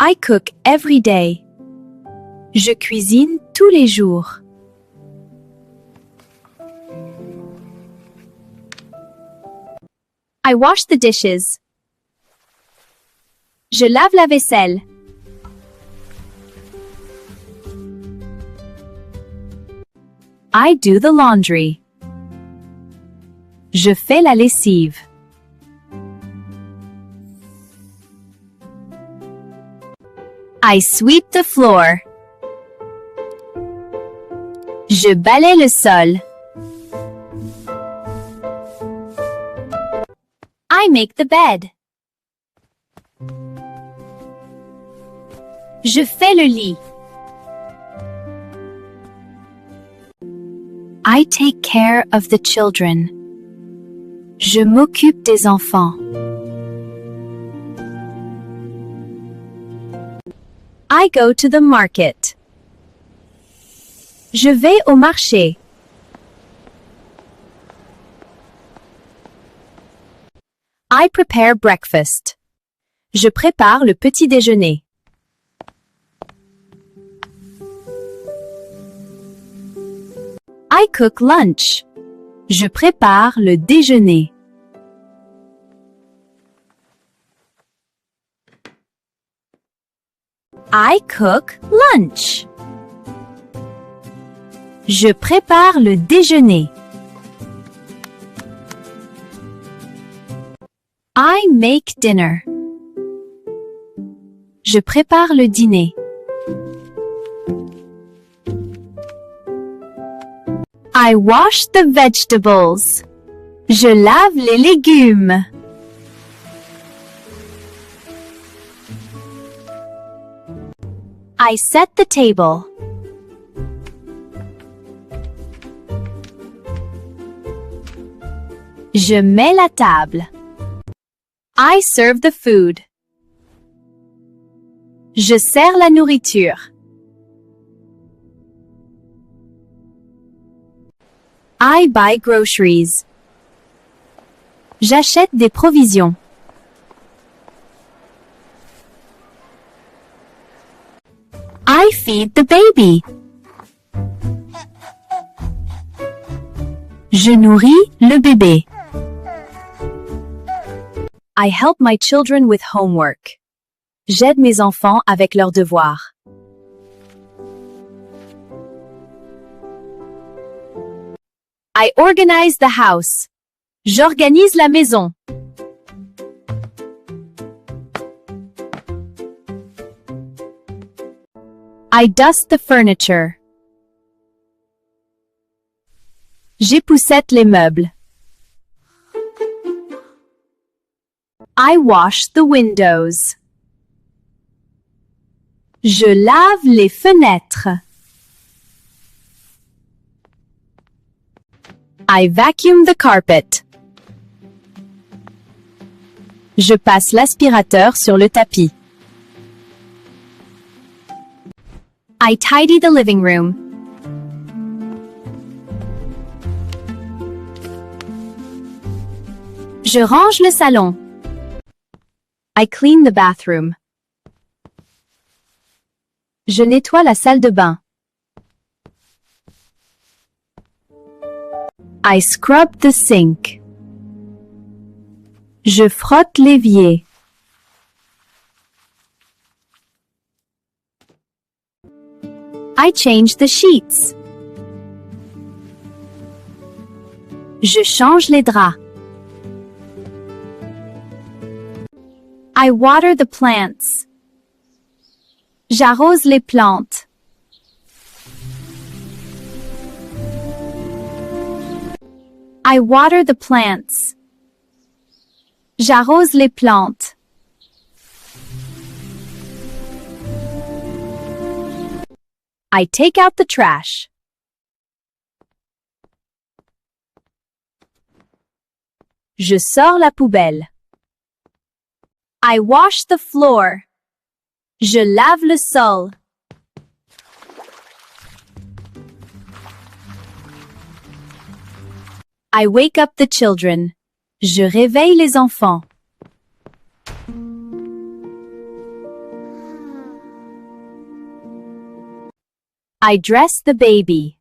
I cook every day. Je cuisine tous les jours. I wash the dishes. Je lave la vaisselle. I do the laundry. Je fais la lessive. I sweep the floor. Je balaie le sol. I make the bed. Je fais le lit. I take care of the children. Je m'occupe des enfants. I go to the market. Je vais au marché. I prepare breakfast. Je prépare le petit déjeuner. I cook lunch. Je prépare le déjeuner. I cook lunch. Je prépare le déjeuner. I make dinner. Je prépare le dîner. I wash the vegetables. Je lave les légumes. I set the table. Je mets la table. I serve the food. Je sers la nourriture. I buy groceries. J'achète des provisions. I feed the baby. Je nourris le bébé. I help my children with homework. J'aide mes enfants avec leurs devoirs. I organize the house. J'organise la maison. I dust the furniture. J'époussette les meubles. I wash the windows. Je lave les fenêtres. I vacuum the carpet. Je passe l'aspirateur sur le tapis. I tidy the living room. Je range le salon. I clean the bathroom. Je nettoie la salle de bain. I scrub the sink. Je frotte l'évier. I change the sheets. Je change les draps. I water the plants. J'arrose les plantes. I water the plants. J'arrose les plantes. I take out the trash. Je sors la poubelle. I wash the floor. Je lave le sol. I wake up the children. Je réveille les enfants. I dress the baby.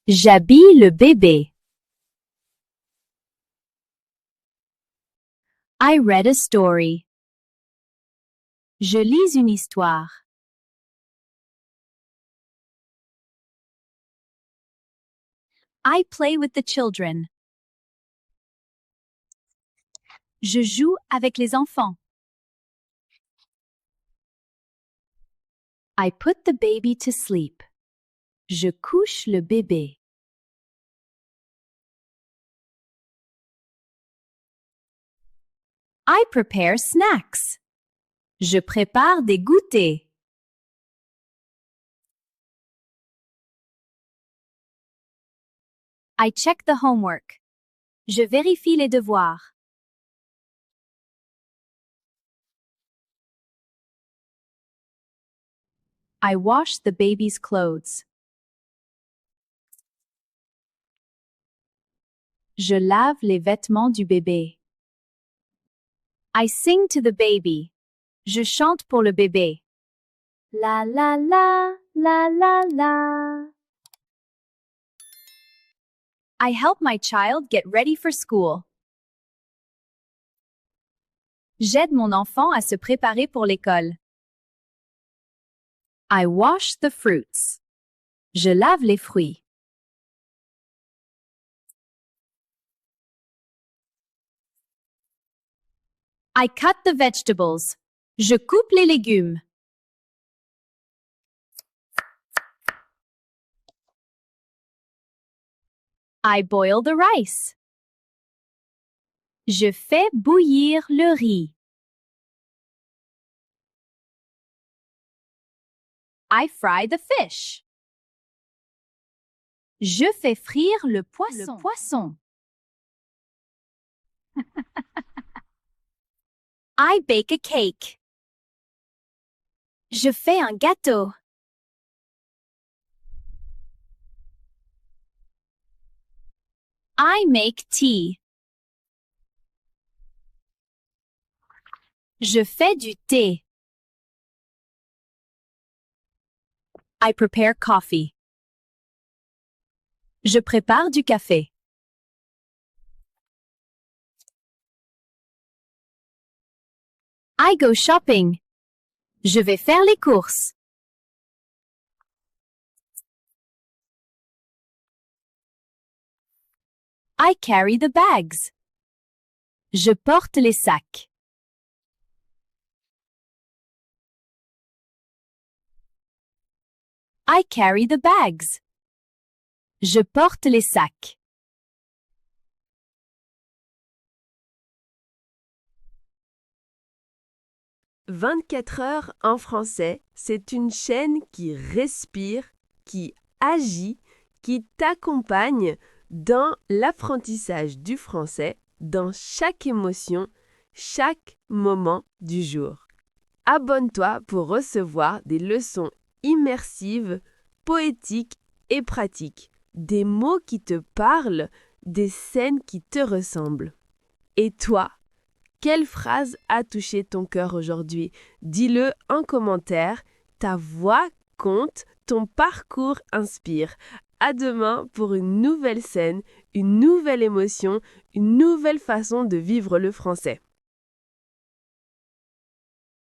J'habille le bébé. I read a story. Je lis une histoire. I play with the children. Je joue avec les enfants. I put the baby to sleep. Je couche le bébé. I prepare snacks. Je prépare des goûters. I check the homework. Je vérifie les devoirs. I wash the baby's clothes. Je lave les vêtements du bébé. I sing to the baby. Je chante pour le bébé. La la la, la la la. I help my child get ready for school. J'aide mon enfant à se préparer pour l'école. I wash the fruits. Je lave les fruits. I cut the vegetables. Je coupe les légumes. I boil the rice. Je fais bouillir le riz. I fry the fish. Je fais frire le poisson. I bake a cake. Je fais un gâteau. I make tea. Je fais du thé. I prepare coffee. Je prépare du café. I go shopping. Je vais faire les courses. I carry the bags. Je porte les sacs. I carry the bags. Je porte les sacs. « 24 heures en français », c'est une chaîne qui respire, qui agit, qui t'accompagne dans l'apprentissage du français, dans chaque émotion, chaque moment du jour. Abonne-toi pour recevoir des leçons immersives, poétiques et pratiques, des mots qui te parlent, des scènes qui te ressemblent. Et toi, quelle phrase a touché ton cœur aujourd'hui? Dis-le en commentaire. Ta voix compte, ton parcours inspire. À demain pour une nouvelle scène, une nouvelle émotion, une nouvelle façon de vivre le français.